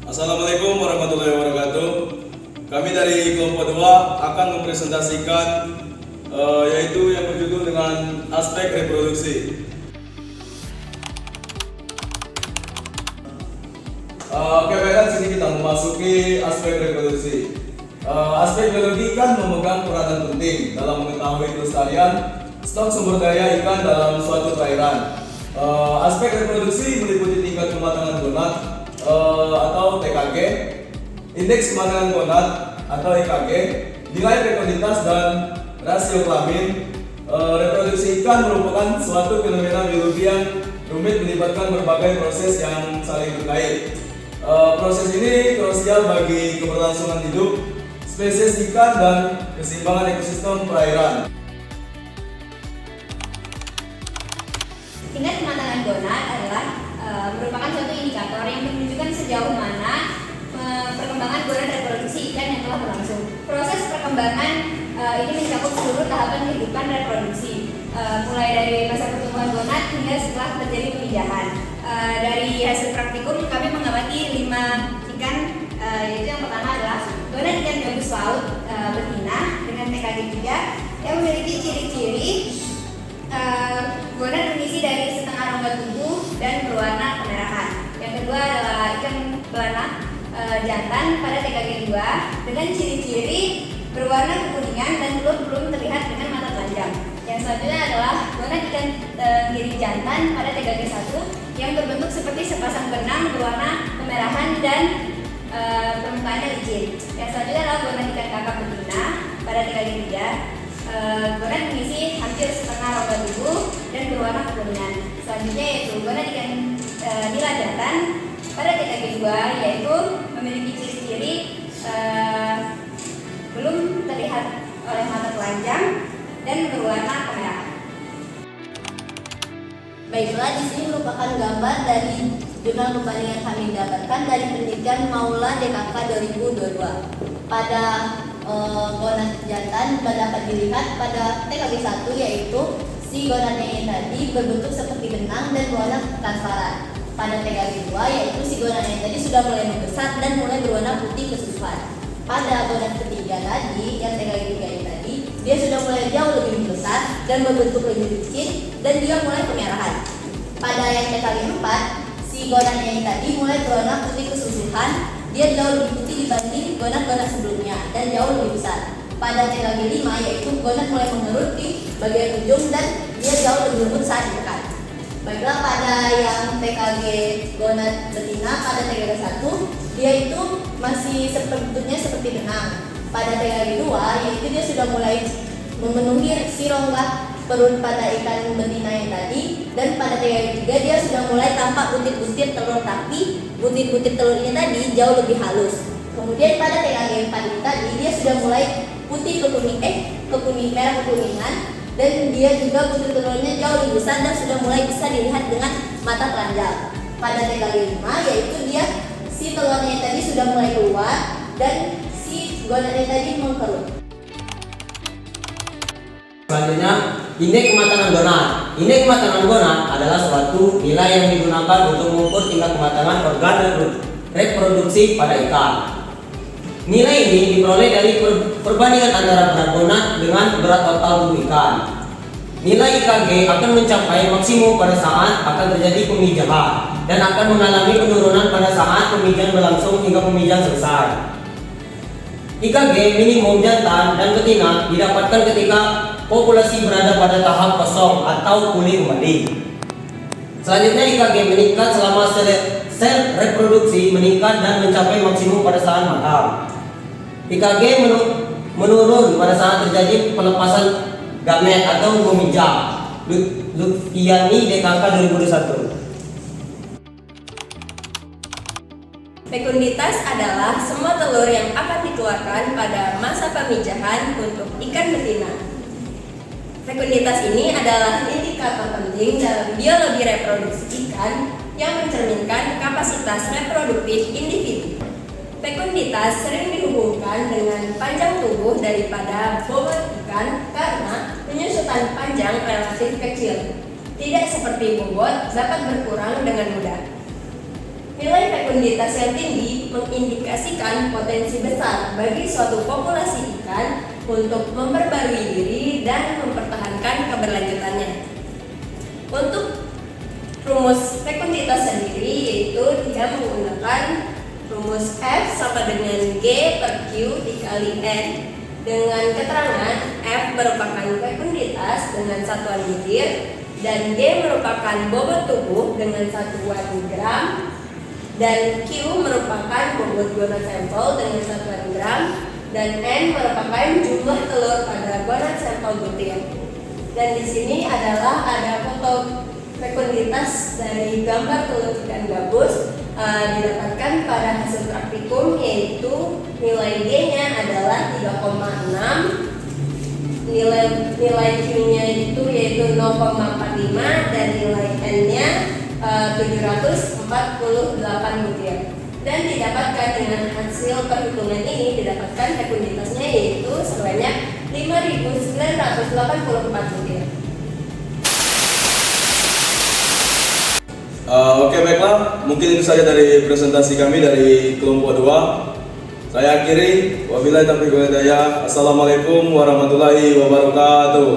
Assalamualaikum warahmatullahi wabarakatuh. Kami dari kelompok 2 akan mempresentasikan yaitu yang berjudul dengan aspek reproduksi. Oke, baiklah, sini kita memasuki aspek reproduksi. Aspek biologi ikan memegang peranan penting dalam mengetahui kelestarian stok sumber daya ikan dalam suatu perairan. Aspek reproduksi meliputi tingkat kematangan gonad atau TKG, indeks kematangan gonad atau IKG, nilai fekunditas dan rasio kelamin. Reproduksi ikan merupakan suatu fenomena biologi yang rumit melibatkan berbagai proses yang saling terkait. Proses ini krusial bagi keberlangsungan hidup spesies ikan dan keseimbangan ekosistem perairan. Tingkat kematangan gonad adalah merupakan suatu indikator yang menunjukkan sejauh mana perkembangan gonad reproduksi ikan yang telah berlangsung. Proses perkembangan ini mencakup seluruh tahapan kehidupan reproduksi, mulai dari masa pertumbuhan gonad hingga setelah terjadi pemijahan. Dari hasil praktikum kami mengamati 5 ikan, yaitu yang pertama adalah gonad ikan gabus laut betina dengan TKG 3 yang memiliki ciri-ciri gonad berisi dari setengah rongga tubuh dan berwarna kemerahan. Yang kedua adalah ikan belanak jantan pada TKG 2 dengan ciri-ciri berwarna kekuningan dan telur belum terlihat dengan mata telanjang. Yang selanjutnya adalah gonad ikan tenggiri jantan pada TKG 1 yang berbentuk seperti sepasang benang berwarna kemerahan dan permukaannya licin. Yang selanjutnya adalah gonad ikan kakap betina pada TKG 3. Gonad mengisi hampir setengah rongga tubuh dan berwarna kekuningan. Selanjutnya yaitu gonad ikan nila jantan pada TKG 2, yaitu memiliki ciri-ciri belum terlihat oleh mata telanjang dan berwarna kemerahan. Baiklah, di sini merupakan gambar dari jurnal pembanding yang kami dapatkan dari penelitian Maula DKK 2022. Pada gonad jantan dapat dilihat pada TKG 1, yaitu si gonadnya ini tadi berbentuk seperti benang dan berwarna transparan. Pada TKG 2, yaitu si gonadnya tadi sudah mulai membesar dan mulai berwarna putih kesusuan. Pada gonad ketiga tadi, yang TKG 3 ini tadi, dia sudah mulai jauh lebih besar dan berbentuk lebih licin dan dia mulai kemerahan. Pada yang TKG 4, si gonadnya ini tadi mulai berwarna putih kesusuhan. Dia jauh lebih putih dibanding gonad-gonad sebelumnya dan jauh lebih besar. Pada TKG 5, yaitu gonad mulai mengerut di bagian ujung dan dia jauh lebih lembut saat ditekan. Baiklah, pada yang TKG gonad betina pada TKG 1, dia itu masih bentuknya seperti benang. Pada TKG 2, yaitu dia sudah mulai memenuhi si rongga perut pada ikan betina yang tadi, dan pada TKG 3 dia sudah mulai tampak butir-butir telur, tapi butir-butir telur ini tadi jauh lebih halus. Kemudian pada TKG 4 ini tadi dia sudah mulai putih merah kekuningan, dan dia juga butir telurnya jauh lebih besar dan sudah mulai bisa dilihat dengan mata telanjang. Pada TKG 5, yaitu dia si telurnya tadi sudah mulai keluar dan si gonadnya tadi mengkerut. Selanjutnya, indeks kematangan gonad. Indeks kematangan gonad adalah suatu nilai yang digunakan untuk mengukur tingkat kematangan organ reproduksi pada ikan. Nilai ini diperoleh dari perbandingan antara berat gonad dengan berat total tubuh ikan. Nilai IKG akan mencapai maksimum pada saat akan terjadi pemijahan dan akan mengalami penurunan pada saat pemijahan berlangsung hingga pemijahan selesai. IKG minimum jantan dan betina didapatkan ketika populasi berada pada tahap kosong atau pulih kembali. Selanjutnya, IKG meningkat selama sel reproduksi meningkat dan mencapai maksimum pada saat matang. IKG menurun pada saat terjadi pelepasan gamet atau memijah. Lutfiani DKK 2021. Fekunditas adalah semua telur yang akan dikeluarkan pada masa pemijahan untuk ikan betina. Fekunditas ini adalah indikator penting dalam biologi reproduksi ikan yang mencerminkan kapasitas reproduktif individu. Fekunditas sering dihubungkan dengan panjang tubuh daripada bobot ikan karena penyusutan panjang relatif kecil. Tidak seperti bobot dapat berkurang dengan mudah. Nilai fekunditas yang tinggi mengindikasikan potensi besar bagi suatu populasi ikan untuk memperbarui diri dan mempertahankan keberlanjutannya. Untuk rumus fekunditas sendiri yaitu dia menggunakan rumus F sama dengan G per Q dikali N dengan keterangan F merupakan fekunditas dengan satuan butir dan G merupakan bobot tubuh dengan satuan gram dan Q merupakan bobot gonad sampel dengan satuan gram dan N merupakan jumlah telur pada gonad sampel butir. Dan di sini adalah ada foto fekunditas dari gambar telur ikan gabus didapatkan pada hasil praktikum, yaitu nilai G-nya adalah 3,6, nilai Q-nya itu yaitu 0,45 dan nilai N-nya 748 butir. Dan didapatkan dengan hasil perhitungan ini didapatkan fekunditasnya yaitu sebanyak 5.984 butir. Oke, baiklah, mungkin itu saja dari presentasi kami dari kelompok 2. Saya akhiri, wabillahi taufiq wal hidayah. Assalamualaikum warahmatullahi wabarakatuh.